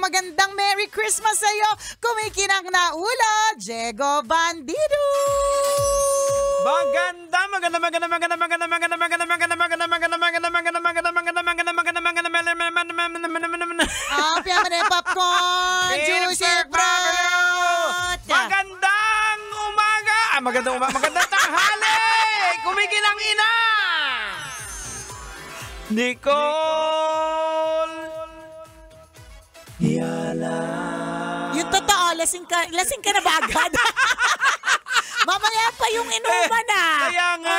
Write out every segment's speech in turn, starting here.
Magandang Merry Christmas sa iyo. Kumikinang na ula, Diego Bandido. Piyamare popcorn, juicy fruit. Magandang umaga. Magandang tanghali. Kumikinang ina. Nicole. Yala. Yung totoo, lasing ka na ba agad? Mamaya pa yung inuman na. Kaya nga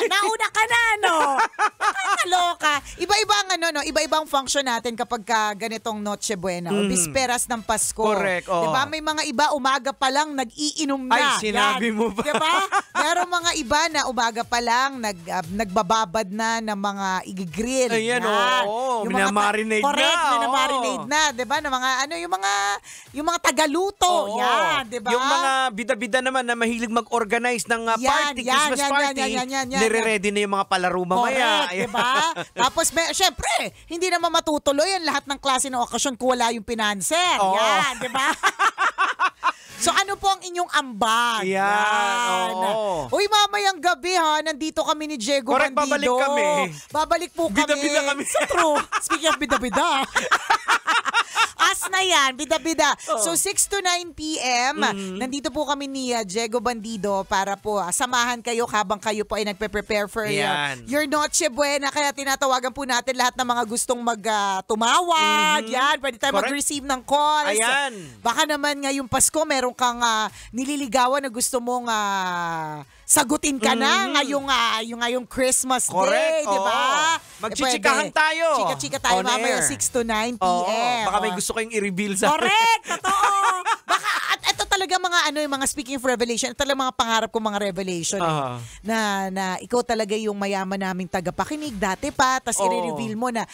Nauna ka na, no? Nakakaloka. Iba-ibang function natin kapag ganitong Noche Buena o Bisperas ng Pasko. Correct, oh. Diba? May mga iba, umaga pa lang, nag-iinom na. Ay, sinabi mo ba? Diba? Meron mga iba na umaga pa lang, nagbababad na ng mga igigrill. Ayan, oo. Minamarinate na. Correct, minamarinate na. Diba? Na mga, yung mga tagaluto. Oo. Yan, diba? Yung mga bida-bida naman na mahilig mag-organize ng Christmas party. Nire-ready na yung mga palaro mamaya. Correct, diba? Tapos, syempre, hindi naman matutuloy ang lahat ng klase ng okasyon kung wala yung pinanser. Oo. Yan, diba? So ano po ang inyong ambag? Yan. Oo. Uy, mamayang gabi ha, nandito kami ni Diego Correct, Bandido. babalik kami. Babalik po kami. Bida-bida kami. Sa true. Speaking of bida-bida. As na yan, bida-bida. So 6 to 9 p.m., nandito po kami ni Diego Bandido para po samahan kayo habang kayo po ay nagpe-prepare for your Noche Buena. Kaya tinatawagan po natin lahat ng mga gustong tumawag. Yan, pwede tayo mag-receive ng calls. Ayan. Baka naman ngayong Pasko, meron kang nililigawan na gusto mong sagutin ka na ngayong Christmas Day, di ba? Magchichikahan tayo. Chika-chika tayo mamaya 6 to 9 p.m. Baka may gusto kayong i-reveal sa... Correct! Totoo! Baka, at ito talaga mga speaking of revelation, ito talaga mga pangarap ko mga revelation na ikaw talaga yung mayaman naming tagapakinig dati pa, tas i-reveal mo na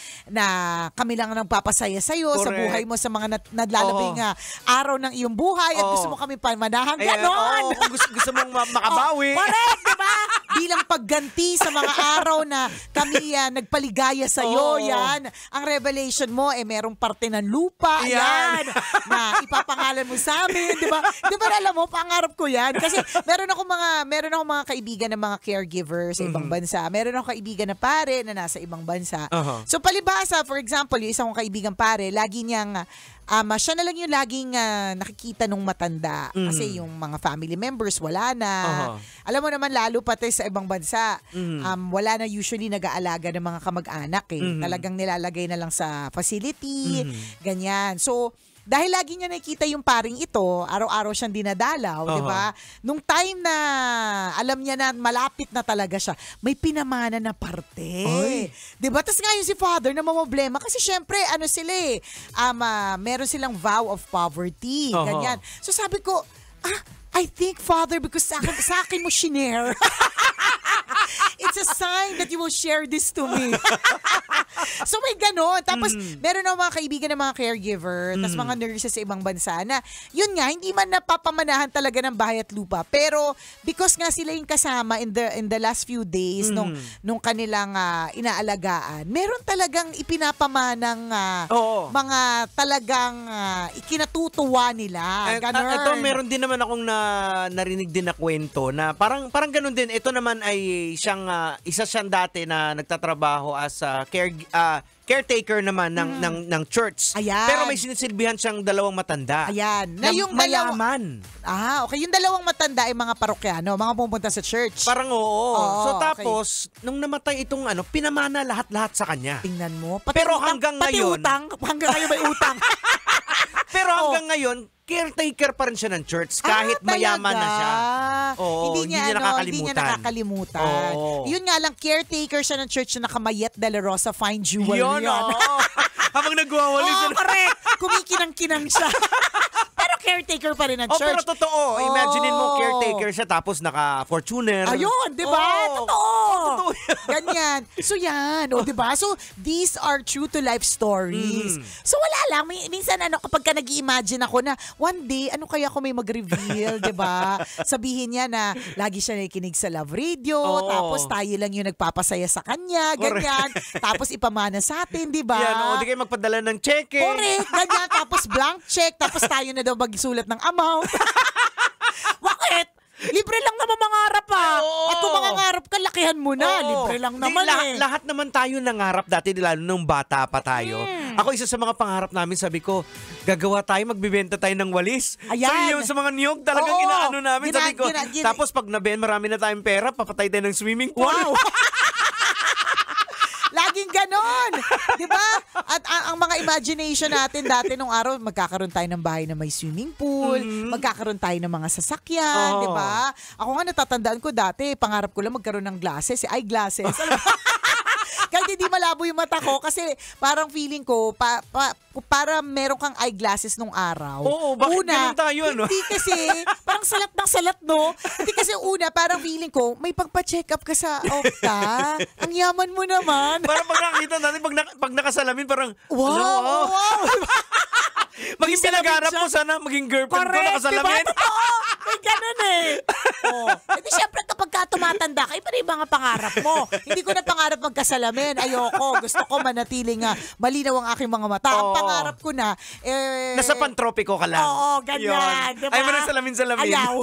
kami lang ang nagpapasaya sa'yo sa buhay mo, sa mga nadlalabing araw ng iyong buhay at gusto mo kami pamanahan. Ganon! Kung gusto mong makabawi. Correct, diba? Bilang pagganti sa mga araw na kami nagpaligaya sa iyo, yan. Ang revelation mo, merong parte ng lupa, yan, na ipapangalan mo sa amin, diba? Diba, alam mo, pangarap ko yan. Kasi meron ako mga kaibigan na mga caregiver sa ibang bansa. Meron ako kaibigan na pare na nasa ibang bansa. So, palibhasa, for example, yung isang kong kaibigan pare, lagi niyang siya na lang yung laging nakikita nung matanda. Kasi yung mga family members, wala na. Alam mo naman, lalo pati sa ibang bansa, wala na usually nag-aalaga ng mga kamag-anak. Talagang nilalagay na lang sa facility, ganyan. So, dahil lagi niya nakikita yung paring ito, araw-araw siyang dinadalaw, di ba? Nung time na alam niya na malapit na talaga siya, may pinamana na parte. Di ba? Tapos ngayon si father na mamblema kasi syempre, meron silang vow of poverty. Ganyan. So sabi ko, I think, Father, because sa akin mo shinare. It's a sign that you will share this to me. So may ganon. Tapos meron ako mga kaibigan ng mga caregiver, tapos mga nurses sa ibang bansa na, yun nga, hindi man napapamanahan talaga ng bahay at lupa. Pero because nga sila yung kasama in the last few days nung kanilang inaalagaan, meron talagang ipinapamanang mga talagang ikinatutuwa nila. Ganon. Ito, meron din naman akong narinig din na kwento na parang ganun din. Ito naman ay isa siyang dati na nagtatrabaho as caretaker naman ng church. Ayan. Pero may sinisilbihan siyang dalawang matanda. Ayan. Na yung mayaman. Okay. Yung dalawang matanda ay mga parokyano, mga pumunta sa church. Parang so tapos, nung namatay itong pinamana lahat-lahat sa kanya. Tingnan mo. Pero hanggang ngayon. Hanggang ngayon may utang. Pero hanggang ngayon, caretaker pa rin siya ng church kahit mayaman na siya. Hindi niya nakakalimutan. Yun nga lang, caretaker siya ng church na nakamayet de la Rosa Fine Jewel. Yun. Habang nagwawali siya. Correct. Kumikinang-kinang siya. Pero caretaker pa rin ng Oh, church. pero totoo. Imaginein mo, caretaker siya tapos naka-Fortuner. Ayun, di ba? Totoo. Totoo yan. Ganyan. So yan, o di ba? So these are true to life stories. So wala lang, minsan kapag ka nag-i-imagine ako na one day, ano kaya ako may mag-reveal, di ba? Sabihin niya na lagi siya nakikinig sa Love Radio, tapos tayo lang yung nagpapasaya sa kanya, ganyan. Tapos ipamana sa atin, di ba? Yan, o di kayo magpadala ng cheque. Correct, ganyan. Tapos blank check, tapos tayo na daw magsulat ng amount. Bakit? Libre lang naman mangarap At kung mangangarap ka, lakihan mo na. Libre lang naman Lahat naman tayo nangarap dati, lalo nung bata pa tayo. Ako, isa sa mga pangarap namin, sabi ko, gagawa tayo, magbibenta tayo ng walis. Ayan. So yung sa mga niyog, talagang inaano namin. Sabi ko, tapos pag marami na tayong pera, papatay tayo ng swimming pool. Wow! Laging ganon. Di ba? At ang mga imagination natin dati nung araw, magkakaroon tayo ng bahay na may swimming pool, magkakaroon tayo ng mga sasakyan, di ba? Ako nga natatandaan ko dati, pangarap ko lang magkaroon ng glasses, eyeglasses. Kahit hindi malabo yung mata ko kasi parang feeling ko para meron kang eyeglasses nung araw. Oo, bakit ganun tayo, ano? Hindi kasi, parang salat ng salat, no? Hindi kasi parang feeling ko, may pagpa-check up ka sa Okta. Ang yaman mo naman. Parang pag nakakita natin, pag nakasalamin, parang, wow! Maging pinagarap mo sana, maging girlfriend ko nakasalamin. Diba? Totoo! May ganun Hindi syempre kapag ka tumatanda ka, iba na yung mga pangarap mo. Hindi ko na pangarap magkasalamin. Ayoko. Gusto ko manatiling malinaw ang aking mga mata. Ang pangarap ko na, nasa pantropiko ka lang. Oo, ganyan. Diba? Ayaw mo na salamin-salamin. Ayaw.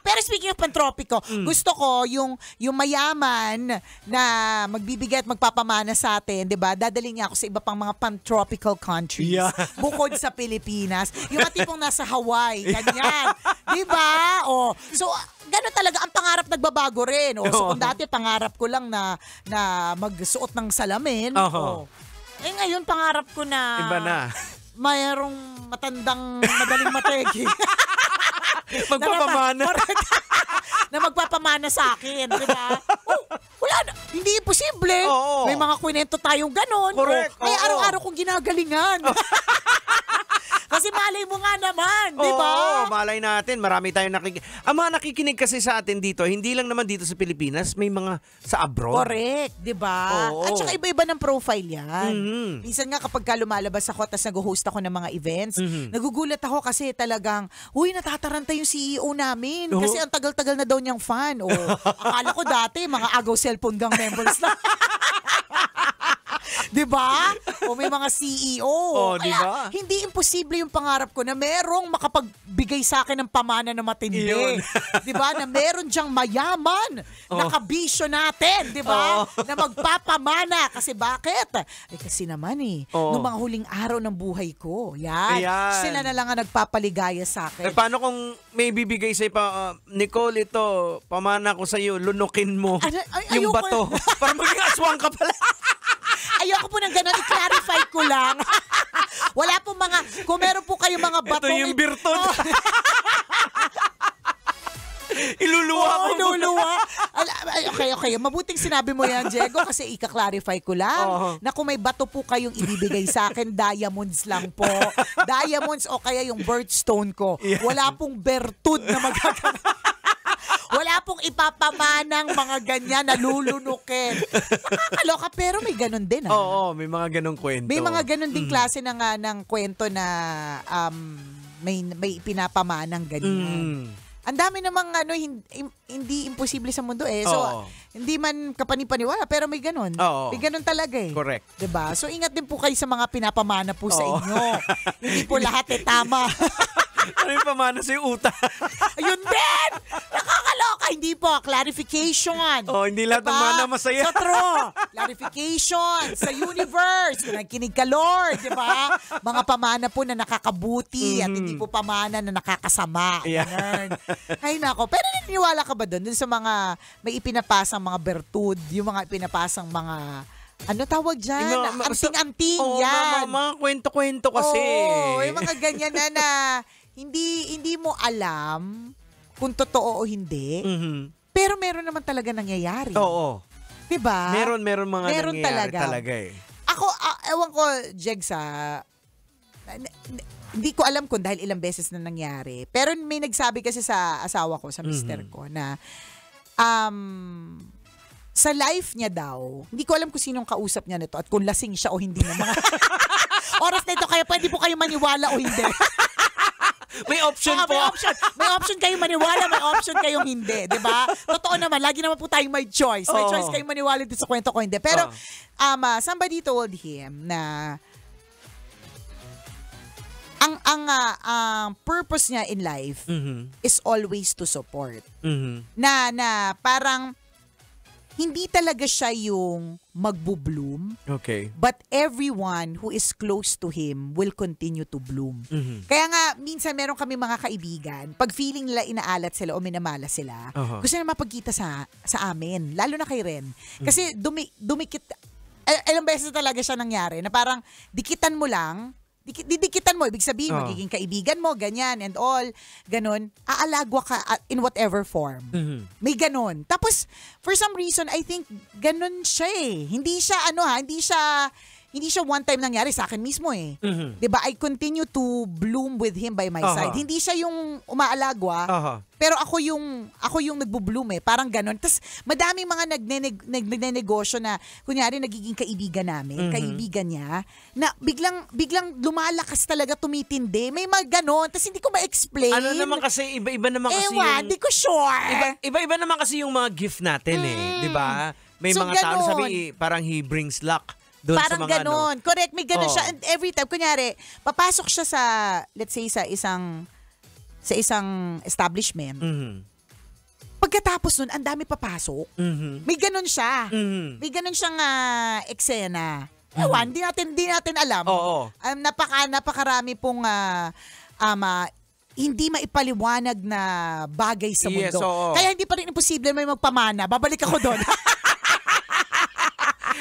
Pero speaking of pantropiko, gusto ko yung mayaman na magbibigay at magpapamana sa atin, 'di ba? Dadaling niya ako sa iba pang mga pantropical countries. Yeah. Bukod sa Pilipinas, yung tipong nasa Hawaii, ganyan. 'Di ba? So gano'n talaga ang pangarap nagbabago rin. So kung dati pangarap ko lang na magsuot ng salamin, ngayon pangarap ko na iba na. Mayroong matandang madaling mategi. Magpapamana. Na magpapamana sa akin, di ba? Wala na. Hindi imposible. May mga kwento tayong ganon. Correct. Kaya araw-araw kong ginagalingan. Kasi malay mo nga naman, di ba? Oo, malay natin. Marami tayong nakikinig. Ang mga nakikinig kasi sa atin dito, hindi lang naman dito sa Pilipinas, may mga sa abroad. Correct, di ba? At saka iba-iba ng profile yan. Minsan nga kapag lumalabas ako at nag-host ako ng mga events, nagugulat ako kasi talagang, natataranta yung CEO namin. Kasi ang tagal-tagal na daw niyang fan. Akala ko dati, mga agaw cellphone gang members na. Di ba? May mga CEO. Diba? Hindi imposible yung pangarap ko na merong makapagbigay sa akin ng pamana na matindi. Di ba? Na meron diyang mayaman na kabisyo natin. Di ba? Na magpapamana. Kasi bakit? Kasi naman noong mga huling araw ng buhay ko. Yan. Sila na lang ang nagpapaligaya sa akin. Paano kung may bibigay sa'yo pa, Nicole, ito, pamana ko sa'yo, lunukin mo yung bato. Para maging aswang ka pala. Ayoko po ng gano'n, i-clarify ko lang. Wala po kung meron po kayong mga batong... Ito yung birtod. Iluluwa mo. Iluluwa. Okay. Mabuting sinabi mo yan, Diego, kasi ika-clarify ko lang na kung may bato po kayong ibibigay sa akin, diamonds lang po. Diamonds o kaya yung birthstone ko. Wala pong bertud na magagawa. Wala pong ipapamanang mga ganyan na lulunukin. Nakakaloka, pero may ganun din. May mga ganung kwento. May mga ganun din klase ng kwento na may pinapamanang ganyan. Ang dami namang hindi imposible sa mundo So, hindi man kapanipaniwala, pero may ganun. May ganun talaga Correct. Diba? So, ingat din po kayo sa mga pinapamana po sa inyo. Hindi po lahat tama. Ano yung pamana sa yung uta? Ayun din! Nakakaloka! Hindi po. Clarification. Hindi lahat ng mana masaya. So true. Clarification sa universe. Kung nagkinig ka, Lord. Diba? Mga pamana po na nakakabuti at hindi po pamana na nakakasama. Ay nako. Pero naniniwala ka ba doon sa mga may ipinapasang mga bertud, yung mga ipinapasang mga ano tawag dyan? Anting-anting yan. Mga kwento-kwento kasi. Yung mga ganyan na hindi mo alam kung totoo o hindi. Pero meron naman talaga nangyayari. Diba? Meron mga nangyayari talaga Ako, ewan ko, Jegs, hindi ko alam kung dahil ilang beses na nangyari. Pero may nagsabi kasi sa asawa ko, sa mister ko, na sa life niya daw, hindi ko alam kung sinong kausap niya nito at kung lasing siya o hindi na mga oras na ito, kaya pwede po kayo maniwala o hindi. May option po. May option kayong maniwala, may option kayong hindi, di ba? Totoo naman, lagi naman po tayong may choice. May choice kayong maniwala dito sa kwento ko, hindi. Pero somebody told him na ang purpose niya in life is always to support. Na parang hindi talaga siya yung magbo-bloom. Okay. But everyone who is close to him will continue to bloom. Kaya nga, minsan meron kami mga kaibigan, pag feeling nila inaalat sila o minamala sila, gusto nila mapagkita sa amin. Lalo na kay Ren. Kasi dumikit, ilang beses talaga siya nangyari, na parang dikitan mo lang, didikitan mo, ibig sabihin, magiging kaibigan mo, ganyan and all, ganun, aalagwa ka in whatever form. May ganun. Tapos, for some reason, I think, ganun siya eh. Hindi siya, hindi siya one time nangyari sa akin mismo eh. Diba? I continue to bloom with him by my side. Hindi siya yung umaalagwa, pero ako yung nagbo-bloom eh. Parang ganun. Tapos madaming mga nagnenegosyo na, kunyari, nagiging kaibigan namin, kaibigan niya, na biglang lumalakas talaga, tumitindi. May mga ganun. Tapos hindi ko ma-explain. Ano naman kasi, iba-iba naman kasi di ko sure. Iba-iba naman kasi yung mga gift natin eh. Diba? May mga tao sabi, parang he brings luck. Doon parang ganon. Correct, may ganon siya. And every time, kunyari, papasok siya sa, let's say, sa isang establishment. Pagkatapos nun, ang dami papasok. May ganon siya. May ganon siyang eksena. Ewan, di natin alam. Napakarami pong hindi maipaliwanag na bagay sa mundo. Kaya hindi pa rin imposible may magpamana. Babalik ako doon.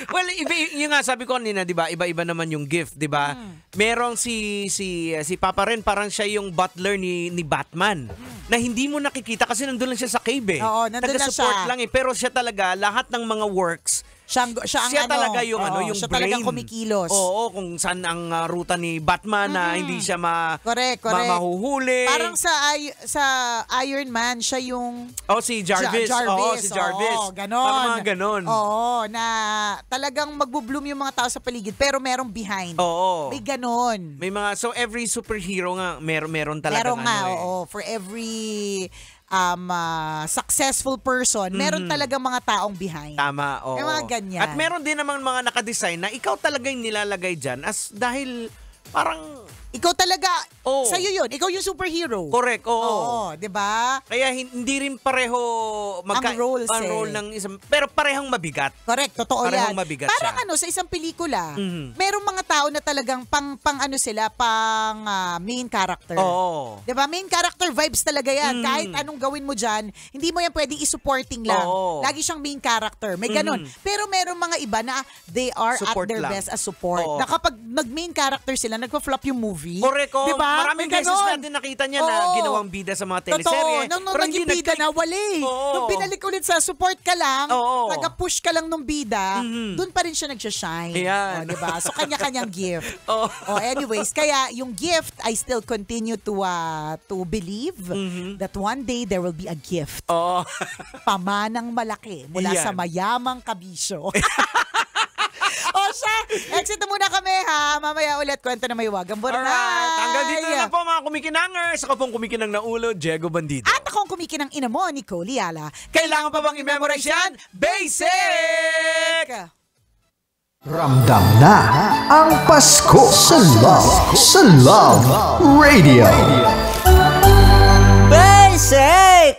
Well, yung nga sabi ko kanina, 'di ba? Iba-iba naman yung gift, 'di ba? Merong si Papa Ren, parang siya yung butler ni Batman. Na hindi mo nakikita kasi nandun lang siya sa cave eh. Oo, nandun na Taga-support siya. lang eh, pero siya talaga lahat ng mga works siya talaga yung siya brain. talagang kumikilos. Oo, kung saan ang ruta ni Batman na hindi siya correct. mahuhuli. Parang sa Iron Man, siya yung si Jarvis. Si Jarvis. Ganon. Parang mga ganon. Na talagang magbo-bloom yung mga tao sa paligid pero merong behind. May ganon. May mga, so every superhero nga, meron talaga. Meron nga, for every successful person, meron talagang mga taong behind. Tama, oo. May mga ganyan. At meron din namang mga nakadesign na ikaw talaga yung nilalagay dyan dahil parang ikaw talaga, sa'yo yun. Ikaw yung superhero. Correct, oo. Diba? Kaya hindi rin pareho ang role ng isang, pero parehong mabigat. Correct, totoo parehong yan. Mabigat parang siya. Sa isang pelikula, merong mga tao na talagang pang main character. Oo. Diba? Main character vibes talaga yan. Kahit anong gawin mo dyan, hindi mo yan pwedeng i-supporting lang. Lagi siyang main character. May ganun. Pero merong mga iba na they are support at their best as support. Na kapag nag-main character sila, nagpa-flop yung movie. Correct, diba? Maraming beses natin nakita niya na ginawang bida sa mga teleserye. Totoo, nung naging bida na, wali. Nung binalik ulit sa support ka lang, taga-push ka lang nung bida, dun pa rin siya nagsashine. Diba? So, kanya-kanyang gift. Anyways, kaya yung gift, I still continue to believe that one day there will be a gift. Pamanang malaki mula sa mayamang kabisyo. Siya, exit na muna kami ha. Mamaya ulit, kwento na may wagang burnay. Alright, hanggang dito na po mga kumikinangers. Ako pong kumikinang na ulo, Diego Bandido. At akong kumikinang ina mo, Nicole Liala. Kailangan pa bang i-memorize yan? Basic! Ramdam na ang Pasko sa Love Radio. Basic!